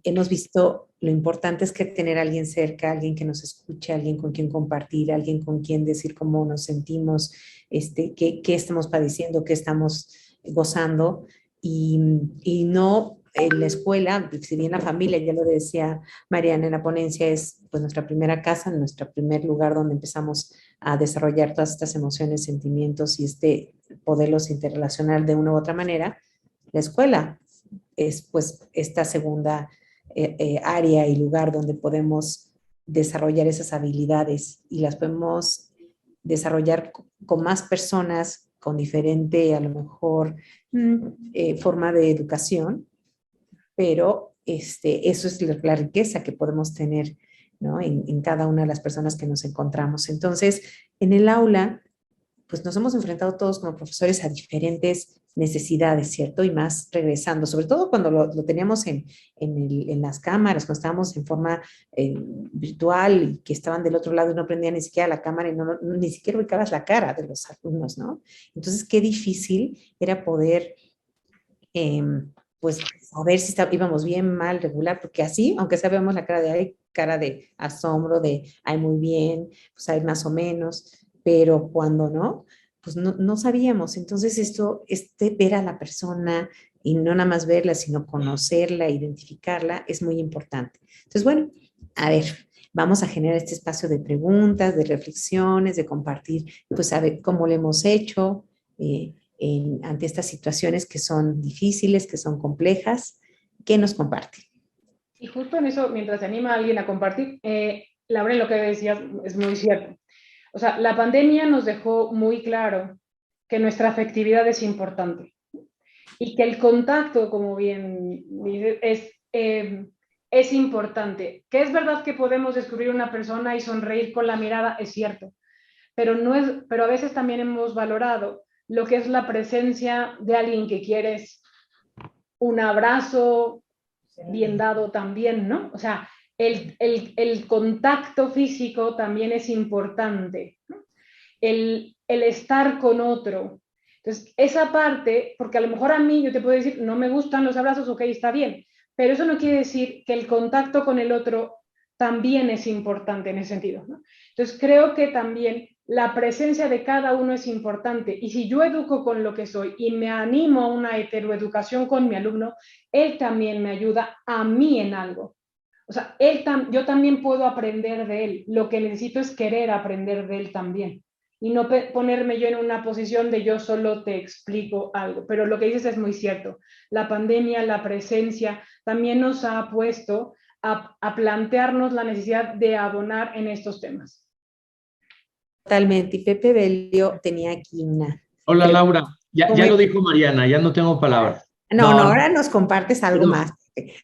hemos visto lo importante es que tener a alguien cerca, alguien que nos escuche, alguien con quien compartir, alguien con quien decir cómo nos sentimos, qué estamos padeciendo, qué estamos gozando, y no en la escuela, si bien la familia, ya lo decía Mariana en la ponencia, es pues nuestra primera casa, nuestro primer lugar donde empezamos a desarrollar todas estas emociones, sentimientos y poderlos interrelacionar de una u otra manera. La escuela es pues esta segunda área y lugar donde podemos desarrollar esas habilidades y las podemos desarrollar con más personas, con diferente, a lo mejor, forma de educación, pero eso es la riqueza que podemos tener, ¿no? En cada una de las personas que nos encontramos. Entonces, en el aula, pues nos hemos enfrentado todos como profesores a diferentes necesidades, ¿cierto? Y más regresando, sobre todo cuando lo teníamos en las cámaras, cuando estábamos en forma virtual y que estaban del otro lado y no prendían ni siquiera la cámara y ni siquiera ubicabas la cara de los alumnos, ¿no? Entonces, qué difícil era poder, pues, saber si íbamos bien, mal, regular, porque así, aunque sabemos la cara de asombro, de, ay, muy bien, pues hay más o menos, pero cuando no, pues no sabíamos. Entonces ver a la persona y no nada más verla, sino conocerla, identificarla, es muy importante. Entonces, bueno, a ver, vamos a generar este espacio de preguntas, de reflexiones, de compartir, pues a ver cómo lo hemos hecho ante estas situaciones que son difíciles, que son complejas. ¿Qué nos comparte? Y justo en eso, mientras se anima a alguien a compartir, Laura, lo que decías es muy cierto. O sea, la pandemia nos dejó muy claro que nuestra afectividad es importante y que el contacto, como bien dices, es importante. Que es verdad que podemos descubrir una persona y sonreír con la mirada, es cierto, pero a veces también hemos valorado lo que es la presencia de alguien que quieres, un abrazo bien dado también, ¿no? O sea, el contacto físico también es importante, ¿no? El estar con otro. Entonces, esa parte, porque a lo mejor a mí yo te puedo decir, no me gustan los abrazos, ok, está bien, pero eso no quiere decir que el contacto con el otro también es importante en ese sentido, ¿no? Entonces, creo que también la presencia de cada uno es importante, y si yo educo con lo que soy y me animo a una heteroeducación con mi alumno, él también me ayuda a mí en algo. O sea, yo también puedo aprender de él. Lo que necesito es querer aprender de él también. Y no ponerme yo en una posición de yo solo te explico algo. Pero lo que dices es muy cierto. La pandemia, la presencia, también nos ha puesto a plantearnos la necesidad de abonar en estos temas. Totalmente. Y Pepe Belio tenía aquí una. Hola, Laura. Ya lo dijo Mariana, ya no tengo palabras. No, ahora nos compartes algo más.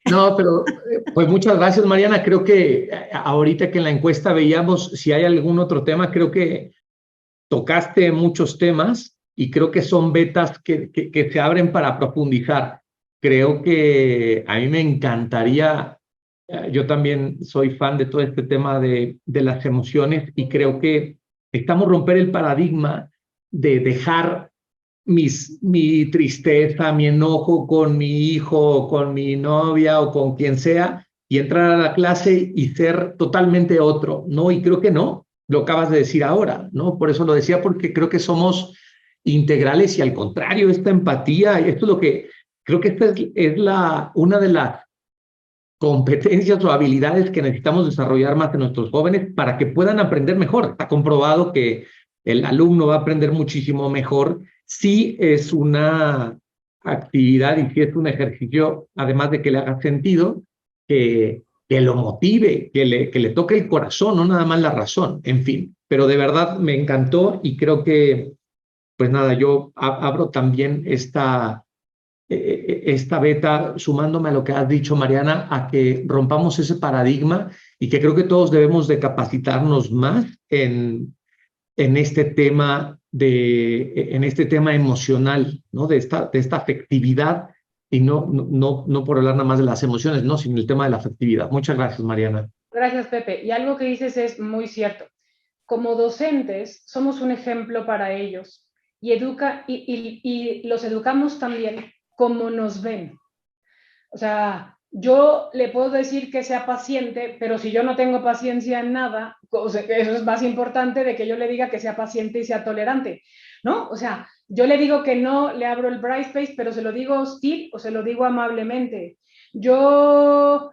No, pero pues muchas gracias, Mariana. Creo que ahorita que en la encuesta veíamos si hay algún otro tema, creo que tocaste muchos temas y creo que son vetas que se abren para profundizar. Creo que a mí me encantaría, yo también soy fan de todo este tema de las emociones y creo que necesitamos romper el paradigma de dejar mi tristeza, mi enojo con mi hijo, con mi novia o con quien sea y entrar a la clase y ser totalmente otro, ¿no? Y creo que no, lo acabas de decir ahora, ¿no? Por eso lo decía, porque creo que somos integrales y al contrario, esta empatía, esto es lo que, creo que esta es una de las competencias o habilidades que necesitamos desarrollar más en nuestros jóvenes para que puedan aprender mejor. Está comprobado que el alumno va a aprender muchísimo mejor si es una actividad y si es un ejercicio, además de que le haga sentido, que lo motive, que le toque el corazón, no nada más la razón, en fin. Pero de verdad me encantó y creo que, pues nada, yo abro también esta beta, sumándome a lo que has dicho, Mariana, a que rompamos ese paradigma y que creo que todos debemos de capacitarnos más en este tema en este tema emocional, ¿no? De esta afectividad y no por hablar nada más de las emociones, no, sino el tema de la afectividad. Muchas gracias, Mariana. Gracias, Pepe. Y algo que dices es muy cierto. Como docentes, somos un ejemplo para ellos y los educamos también como nos ven. O sea, yo le puedo decir que sea paciente, pero si yo no tengo paciencia en nada, o sea, eso es más importante de que yo le diga que sea paciente y sea tolerante, ¿no? O sea, yo le digo que no le abro el Brightspace, pero se lo digo hostil o se lo digo amablemente. Yo,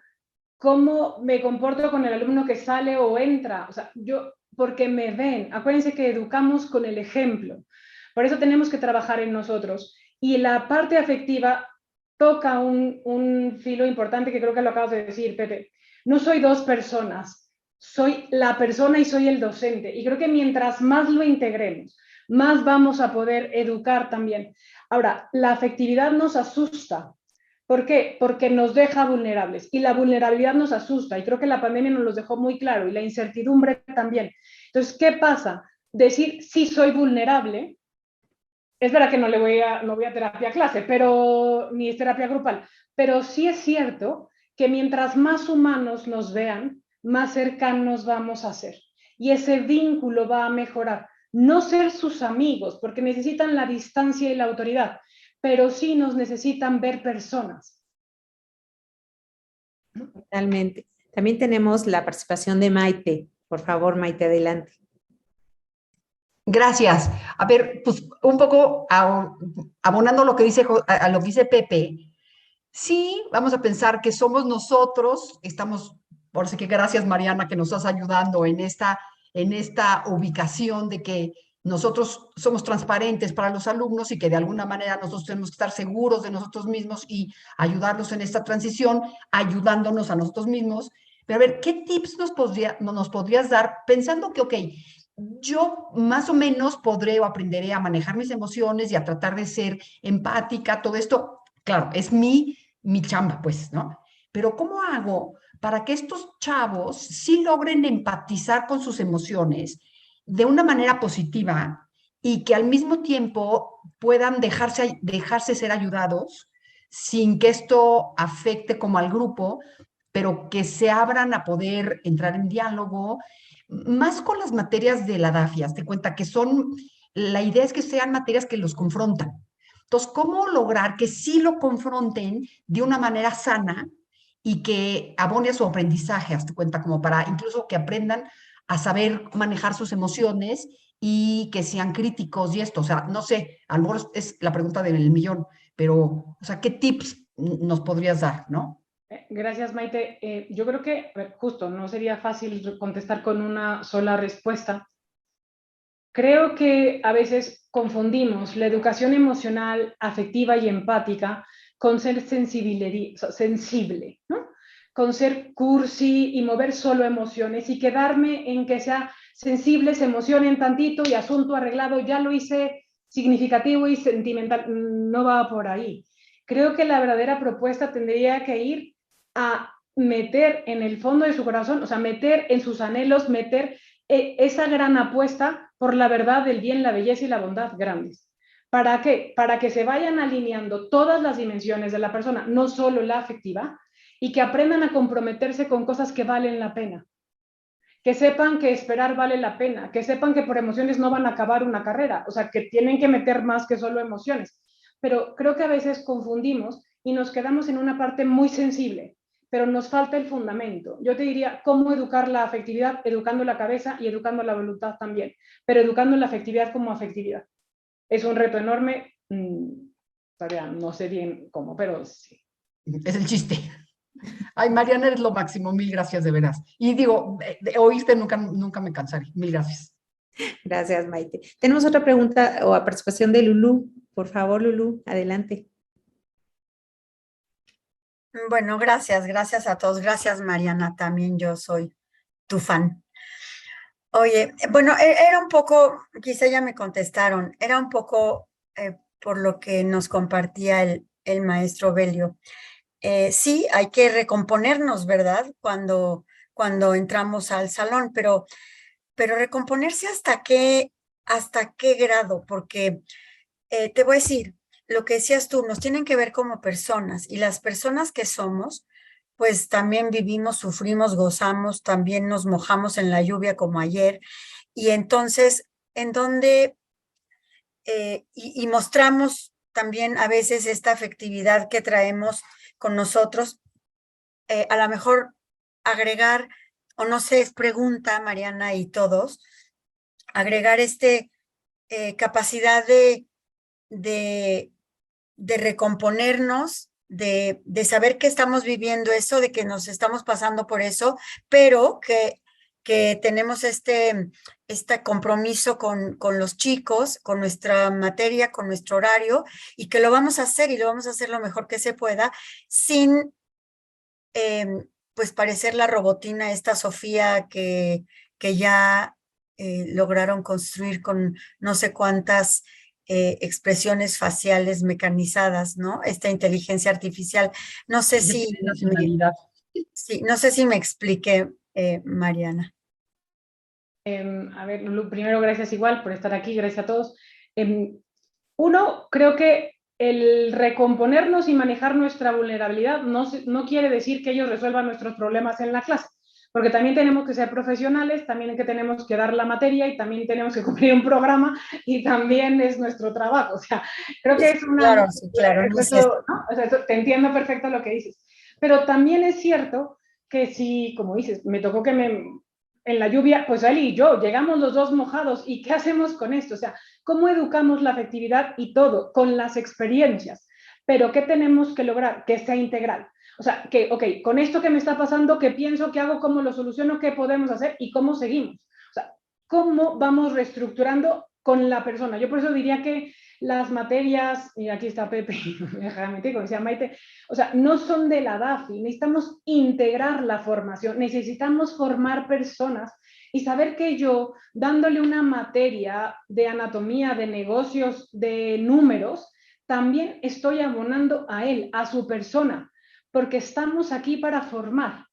¿cómo me comporto con el alumno que sale o entra? O sea, yo, porque me ven. Acuérdense que educamos con el ejemplo. Por eso tenemos que trabajar en nosotros. Y la parte afectiva toca un filo importante que creo que lo acabas de decir, Pepe. No soy dos personas, soy la persona y soy el docente. Y creo que mientras más lo integremos, más vamos a poder educar también. Ahora, la afectividad nos asusta. ¿Por qué? Porque nos deja vulnerables y la vulnerabilidad nos asusta y creo que la pandemia nos los dejó muy claro y la incertidumbre también. Entonces, ¿qué pasa? Decir sí soy vulnerable. Es verdad que no voy a terapia clase, pero ni es terapia grupal, pero sí es cierto que mientras más humanos nos vean, más cercanos vamos a ser. Y ese vínculo va a mejorar. No ser sus amigos, porque necesitan la distancia y la autoridad, pero sí nos necesitan ver personas. Totalmente. También tenemos la participación de Maite. Por favor, Maite, adelante. Gracias. A ver, pues un poco abonando lo que dice, a lo que dice Pepe, sí, vamos a pensar que somos nosotros, estamos, por eso que gracias Mariana que nos estás ayudando en esta ubicación de que nosotros somos transparentes para los alumnos y que de alguna manera nosotros tenemos que estar seguros de nosotros mismos y ayudarlos en esta transición, ayudándonos a nosotros mismos. Pero a ver, ¿qué tips nos podrías dar pensando que, ok, yo más o menos podré o aprenderé a manejar mis emociones y a tratar de ser empática, todo esto, claro, es mi chamba, pues, ¿no? Pero ¿cómo hago para que estos chavos sí logren empatizar con sus emociones de una manera positiva y que al mismo tiempo puedan dejarse ser ayudados sin que esto afecte como al grupo, pero que se abran a poder entrar en diálogo, más con las materias de la DAFIA, te cuenta que la idea es que sean materias que los confrontan. Entonces, ¿cómo lograr que sí lo confronten de una manera sana y que abone a su aprendizaje, hazte cuenta, como para incluso que aprendan a saber manejar sus emociones y que sean críticos y esto? O sea, no sé, a lo mejor es la pregunta del millón, pero, o sea, ¿qué tips nos podrías dar, no? Gracias, Maite. Yo creo que, justo, no sería fácil contestar con una sola respuesta. Creo que a veces confundimos la educación emocional, afectiva y empática con ser sensible, ¿no? Con ser cursi y mover solo emociones y quedarme en que sea sensible, se emocionen tantito y asunto arreglado, ya lo hice significativo y sentimental. No va por ahí. Creo que la verdadera propuesta tendría que ir a meter en el fondo de su corazón, o sea, meter en sus anhelos, meter esa gran apuesta por la verdad, el bien, la belleza y la bondad grandes. ¿Para qué? Para que se vayan alineando todas las dimensiones de la persona, no solo la afectiva, y que aprendan a comprometerse con cosas que valen la pena. Que sepan que esperar vale la pena, que sepan que por emociones no van a acabar una carrera, o sea, que tienen que meter más que solo emociones. Pero creo que a veces confundimos y nos quedamos en una parte muy sensible, pero nos falta el fundamento. Yo te diría cómo educar la afectividad, educando la cabeza y educando la voluntad también, pero educando la afectividad como afectividad. Es un reto enorme, todavía no sé bien cómo, pero sí. Es el chiste. Ay, Mariana, eres lo máximo, mil gracias de veras. Y digo, de oírte nunca me cansaré. Mil gracias. Gracias, Maite. Tenemos otra pregunta o participación de Lulú. Por favor, Lulú, adelante. Bueno, gracias a todos. Gracias, Mariana, también yo soy tu fan. Oye, bueno, era un poco, quizá ya me contestaron, era un poco por lo que nos compartía el maestro Belio. Sí, hay que recomponernos, ¿verdad? Cuando entramos al salón, pero recomponerse hasta qué grado, porque te voy a decir, lo que decías tú, nos tienen que ver como personas y las personas que somos, pues también vivimos, sufrimos, gozamos, también nos mojamos en la lluvia como ayer y entonces, en donde, y mostramos también a veces esta afectividad que traemos con nosotros, a lo mejor agregar, o no sé, pregunta Mariana y todos, agregar capacidad de, de recomponernos, de saber que estamos viviendo eso, de que nos estamos pasando por eso, pero que tenemos este compromiso con los chicos, con nuestra materia, con nuestro horario, y que lo vamos a hacer y lo vamos a hacer lo mejor que se pueda, sin pues parecer la robotina esta Sofía que ya lograron construir con no sé cuántas expresiones faciales mecanizadas, ¿no? Esta inteligencia artificial. No sé si sí, no sé si me expliqué, Mariana. A ver, Lulu, primero gracias igual por estar aquí, gracias a todos. Uno, creo que el recomponernos y manejar nuestra vulnerabilidad no quiere decir que ellos resuelvan nuestros problemas en la clase, porque también tenemos que ser profesionales, también que tenemos que dar la materia y también tenemos que cumplir un programa y también es nuestro trabajo. O sea, creo que es una... Claro, sí, claro. No es eso, ¿no? O sea, te entiendo perfecto lo que dices. Pero también es cierto que si, como dices, me tocó que en la lluvia, pues él y yo llegamos los dos mojados. ¿Y qué hacemos con esto? O sea, ¿cómo educamos la afectividad y todo? Con las experiencias. Pero ¿qué tenemos que lograr? Que sea integral. O sea, que, ok, con esto que me está pasando, ¿qué pienso, qué hago, cómo lo soluciono, qué podemos hacer y cómo seguimos? O sea, ¿cómo vamos reestructurando con la persona? Yo por eso diría que las materias, y aquí está Pepe, como decía Maite, o sea, no son de la DAFI, necesitamos integrar la formación, necesitamos formar personas y saber que yo, dándole una materia de anatomía, de negocios, de números, también estoy abonando a él, a su persona, porque estamos aquí para formar.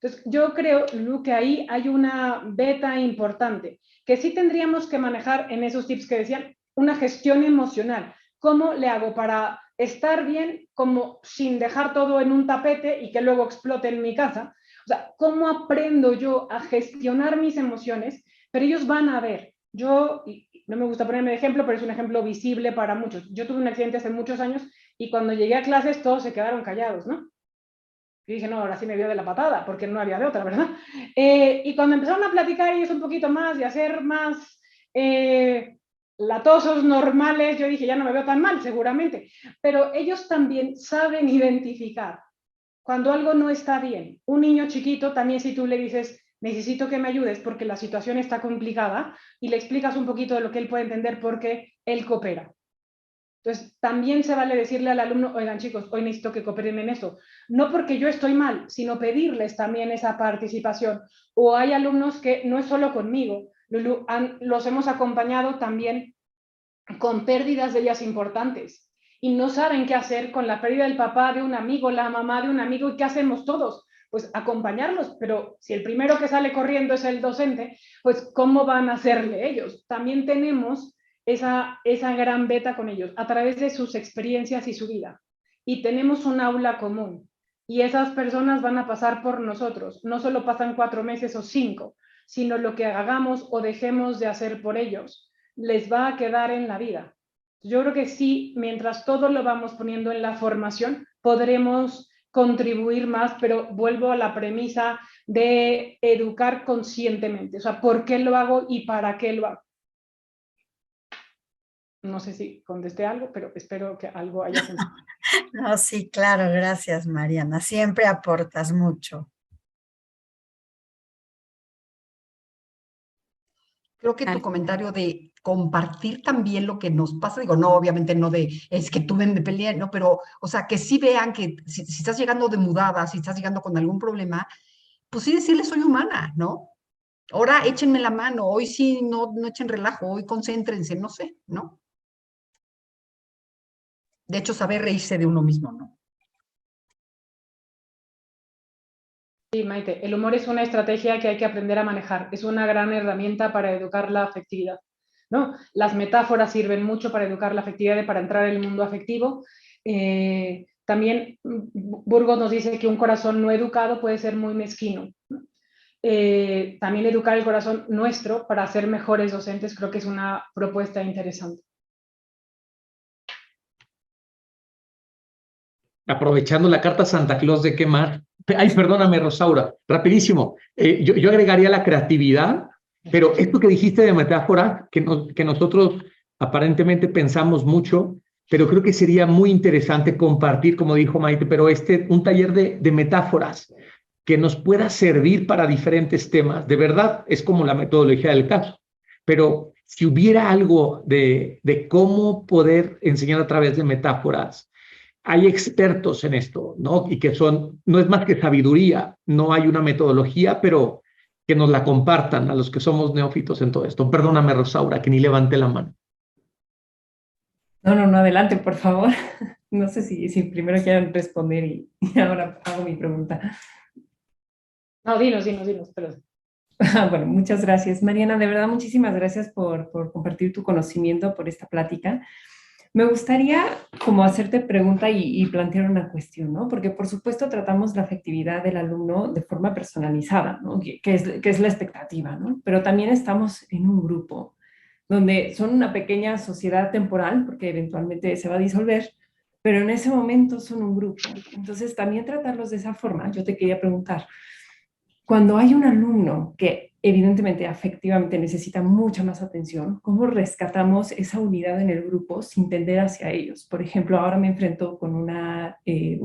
Entonces, yo creo, Lu, que ahí hay una beta importante, que sí tendríamos que manejar en esos tips que decían, una gestión emocional. ¿Cómo le hago para estar bien como sin dejar todo en un tapete y que luego explote en mi casa? O sea, ¿cómo aprendo yo a gestionar mis emociones? Pero ellos van a ver. Yo, y no me gusta ponerme de ejemplo, pero es un ejemplo visible para muchos. Yo tuve un accidente hace muchos años y cuando llegué a clases todos se quedaron callados, ¿no? Y dije, no, ahora sí me vio de la patada, porque no había de otra, ¿verdad? Y cuando empezaron a platicar ellos un poquito más y a ser más latosos, normales, yo dije, ya no me veo tan mal, seguramente. Pero ellos también saben identificar cuando algo no está bien. Un niño chiquito, también si tú le dices, necesito que me ayudes porque la situación está complicada, y le explicas un poquito de lo que él puede entender porque él coopera. Entonces, también se vale decirle al alumno, oigan chicos, hoy necesito que cooperen en esto. No porque yo estoy mal, sino pedirles también esa participación. O hay alumnos que no es solo conmigo, Lulu, los hemos acompañado también con pérdidas de ellas importantes y no saben qué hacer con la pérdida del papá de un amigo, la mamá de un amigo, ¿y qué hacemos todos? Pues acompañarlos, pero si el primero que sale corriendo es el docente, pues ¿cómo van a hacerle ellos? También tenemos esa gran beta con ellos, a través de sus experiencias y su vida. Y tenemos un aula común. Y esas personas van a pasar por nosotros. No solo pasan 4 meses o 5, sino lo que hagamos o dejemos de hacer por ellos les va a quedar en la vida. Yo creo que sí, mientras todo lo vamos poniendo en la formación, podremos contribuir más, pero vuelvo a la premisa de educar conscientemente. O sea, ¿por qué lo hago y para qué lo hago? No sé si contesté algo, pero espero que algo haya funcionado. No, sí, claro, gracias, Mariana. Siempre aportas mucho. Creo que tu comentario de compartir también lo que nos pasa, digo, no, obviamente no de, es que tú me peleé, no, pero, o sea, que sí vean que si estás llegando de mudada, si estás llegando con algún problema, pues sí decirle soy humana, ¿no? Ahora échenme la mano, hoy sí no echen relajo, hoy concéntrense, no sé, ¿no? De hecho, saber reírse de uno mismo, ¿no? Sí, Maite, el humor es una estrategia que hay que aprender a manejar. Es una gran herramienta para educar la afectividad, ¿no? Las metáforas sirven mucho para educar la afectividad y para entrar en el mundo afectivo. También Burgos nos dice que un corazón no educado puede ser muy mezquino, ¿no? También educar el corazón nuestro para ser mejores docentes creo que es una propuesta interesante. Aprovechando la carta Santa Claus de quemar. Ay, perdóname, Rosaura, rapidísimo. Yo agregaría la creatividad, pero esto que dijiste de metáfora, que nosotros aparentemente pensamos mucho, pero creo que sería muy interesante compartir, como dijo Maite, pero un taller de metáforas que nos pueda servir para diferentes temas. De verdad, es como la metodología del caso, pero si hubiera algo de cómo poder enseñar a través de metáforas, hay expertos en esto, ¿no? Y que no es más que sabiduría, no hay una metodología, pero que nos la compartan a los que somos neófitos en todo esto. Perdóname, Rosaura, que ni levanté la mano. No, adelante, por favor. No sé si primero quieren responder y ahora hago mi pregunta. No, dinos, perdón. Bueno, muchas gracias. Mariana, de verdad, muchísimas gracias por compartir tu conocimiento, por esta plática. Me gustaría como hacerte pregunta y plantear una cuestión, ¿no? Porque por supuesto tratamos la afectividad del alumno de forma personalizada, ¿no? Que es la expectativa, ¿no? Pero también estamos en un grupo donde son una pequeña sociedad temporal, porque eventualmente se va a disolver, pero en ese momento son un grupo. Entonces también tratarlos de esa forma. Yo te quería preguntar, cuando hay un alumno que evidentemente afectivamente necesita mucha más atención, ¿cómo rescatamos esa unidad en el grupo sin tender hacia ellos? Por ejemplo, ahora me enfrento con una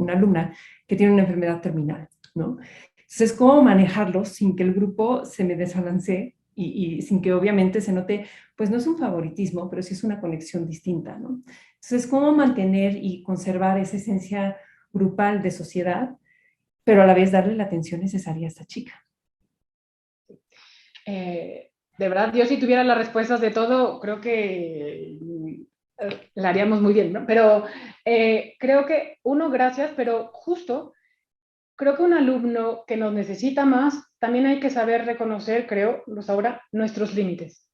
alumna que tiene una enfermedad terminal, ¿no? Entonces, ¿cómo manejarlo sin que el grupo se me desbalancee y sin que obviamente se note, pues no es un favoritismo, pero sí es una conexión distinta, ¿no? Entonces, ¿cómo mantener y conservar esa esencia grupal de sociedad, pero a la vez darle la atención necesaria a esta chica? De verdad, yo si tuviera las respuestas de todo, creo que la haríamos muy bien, ¿no? Pero creo que, gracias, pero justo, creo que un alumno que nos necesita más, también hay que saber reconocer, creo, Rosaura, nuestros límites.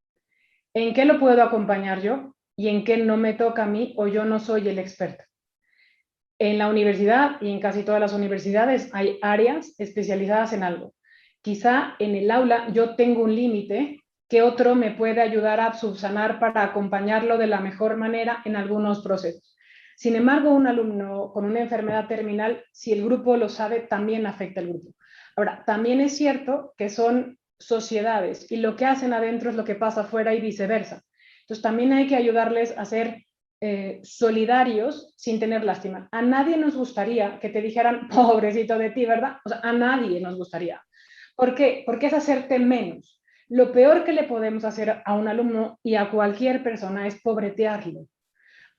¿En qué lo puedo acompañar yo y en qué no me toca a mí o yo no soy el experto? En la universidad y en casi todas las universidades hay áreas especializadas en algo. Quizá en el aula yo tengo un límite que otro me puede ayudar a subsanar para acompañarlo de la mejor manera en algunos procesos. Sin embargo, un alumno con una enfermedad terminal, si el grupo lo sabe, también afecta al grupo. Ahora, también es cierto que son sociedades y lo que hacen adentro es lo que pasa afuera y viceversa. Entonces, también hay que ayudarles a ser solidarios sin tener lástima. A nadie nos gustaría que te dijeran, pobrecito de ti, ¿verdad? O sea, a nadie nos gustaría. ¿Por qué? Porque es hacerte menos. Lo peor que le podemos hacer a un alumno y a cualquier persona es pobretearlo.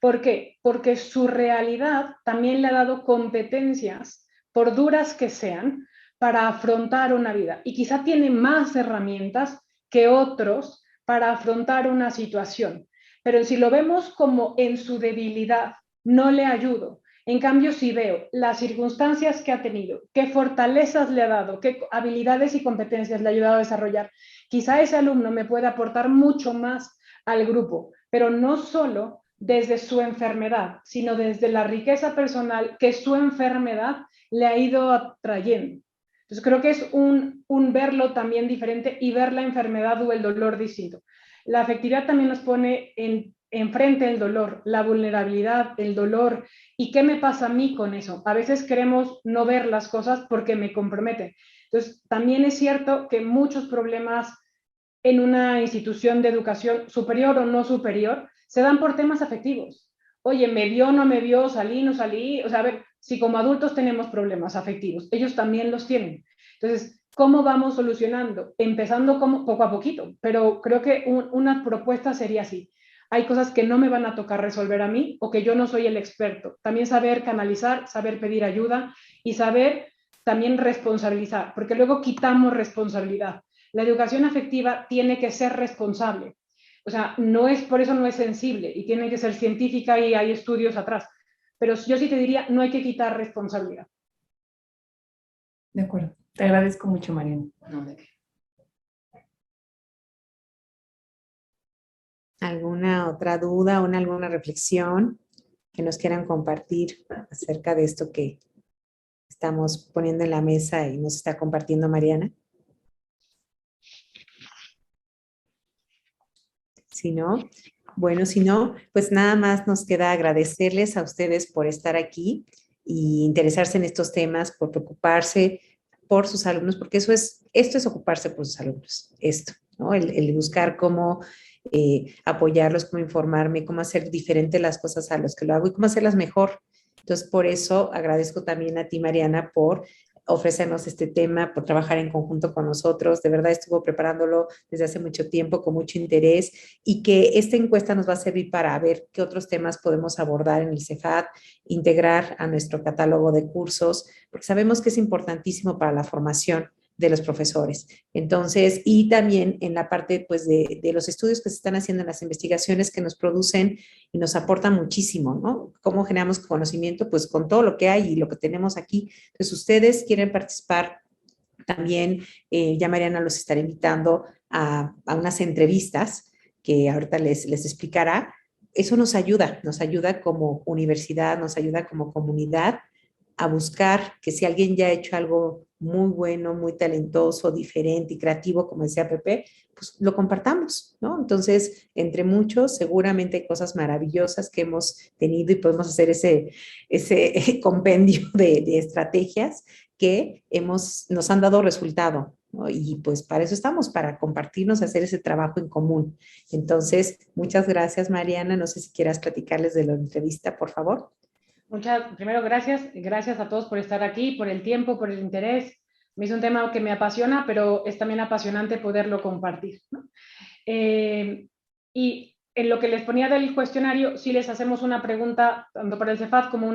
¿Por qué? Porque su realidad también le ha dado competencias, por duras que sean, para afrontar una vida. Y quizá tiene más herramientas que otros para afrontar una situación. Pero si lo vemos como en su debilidad, no le ayudo. En cambio, si veo las circunstancias que ha tenido, qué fortalezas le ha dado, qué habilidades y competencias le ha ayudado a desarrollar, quizá ese alumno me puede aportar mucho más al grupo, pero no solo desde su enfermedad, sino desde la riqueza personal que su enfermedad le ha ido atrayendo. Entonces creo que es un verlo también diferente y ver la enfermedad o el dolor distinto. La afectividad también nos pone enfrente el dolor, la vulnerabilidad, el dolor. ¿Y qué me pasa a mí con eso? A veces queremos no ver las cosas porque me comprometen. Entonces, también es cierto que muchos problemas en una institución de educación superior o no superior se dan por temas afectivos. Oye, ¿me vio, no me vio, salí, no salí? O sea, a ver, si como adultos tenemos problemas afectivos, ellos también los tienen. Entonces, ¿Cómo vamos solucionando? Empezando como poco a poquito, pero creo que una propuesta sería así. Hay cosas que no me van a tocar resolver a mí o que yo no soy el experto. También saber canalizar, saber pedir ayuda y saber también responsabilizar, porque luego quitamos responsabilidad. La educación afectiva tiene que ser responsable. O sea, por eso no es sensible y tiene que ser científica y hay estudios atrás. Pero yo sí te diría, no hay que quitar responsabilidad. De acuerdo. Te agradezco mucho, Mariana. No, ¿de qué? ¿Alguna otra duda o alguna reflexión que nos quieran compartir acerca de esto que estamos poniendo en la mesa y nos está compartiendo Mariana? Si no, bueno, si no, pues nada más nos queda agradecerles a ustedes por estar aquí y interesarse en estos temas, por preocuparse por sus alumnos, porque esto es ocuparse por sus alumnos, esto, ¿no? El buscar cómo apoyarlos, cómo informarme, cómo hacer diferentes las cosas a los que lo hago y cómo hacerlas mejor. Entonces, por eso agradezco también a ti, Mariana, por ofrecernos este tema, por trabajar en conjunto con nosotros. De verdad estuvo preparándolo desde hace mucho tiempo, con mucho interés, y que esta encuesta nos va a servir para ver qué otros temas podemos abordar en el Cefat, integrar a nuestro catálogo de cursos, porque sabemos que es importantísimo para la formación de los profesores. Entonces, y también en la parte pues de los estudios que se están haciendo, en las investigaciones que nos producen y nos aportan muchísimo, ¿no? ¿Cómo generamos conocimiento? Pues con todo lo que hay y lo que tenemos aquí. Entonces, ustedes quieren participar también, ya Mariana los estará invitando a unas entrevistas que ahorita les explicará. Eso nos ayuda como universidad, nos ayuda como comunidad a buscar que si alguien ya ha hecho algo muy bueno, muy talentoso, diferente y creativo, como decía Pepe, pues lo compartamos, ¿no? Entonces, entre muchos, seguramente hay cosas maravillosas que hemos tenido y podemos hacer ese compendio de estrategias que nos han dado resultado, ¿no? Y pues para eso estamos, para compartirnos, hacer ese trabajo en común. Entonces, muchas gracias, Mariana. No sé si quieras platicarles de la entrevista, por favor. Primero, gracias a todos por estar aquí, por el tiempo, por el interés. Es un tema que me apasiona, pero es también apasionante poderlo compartir, ¿no? Y en lo que les ponía del cuestionario, sí les hacemos una pregunta, tanto para el Cefat como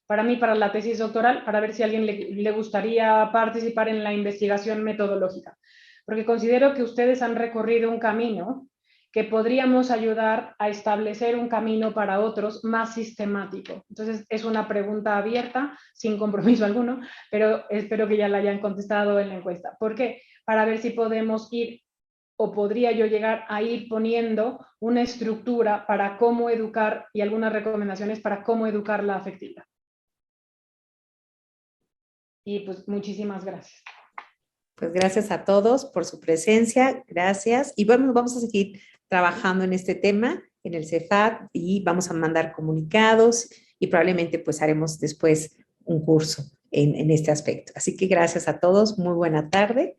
para mí, para la tesis doctoral, para ver si a alguien le gustaría participar en la investigación metodológica. Porque considero que ustedes han recorrido un camino que podríamos ayudar a establecer un camino para otros más sistemático. Entonces, es una pregunta abierta, sin compromiso alguno, pero espero que ya la hayan contestado en la encuesta. ¿Por qué? Para ver si podemos ir, o podría yo llegar a ir poniendo una estructura para cómo educar y algunas recomendaciones para cómo educar la afectividad. Y pues muchísimas gracias. Pues gracias a todos por su presencia, gracias. Y bueno, vamos a seguir trabajando en este tema, en el Cefat, y vamos a mandar comunicados y probablemente pues haremos después un curso en este aspecto. Así que gracias a todos, muy buena tarde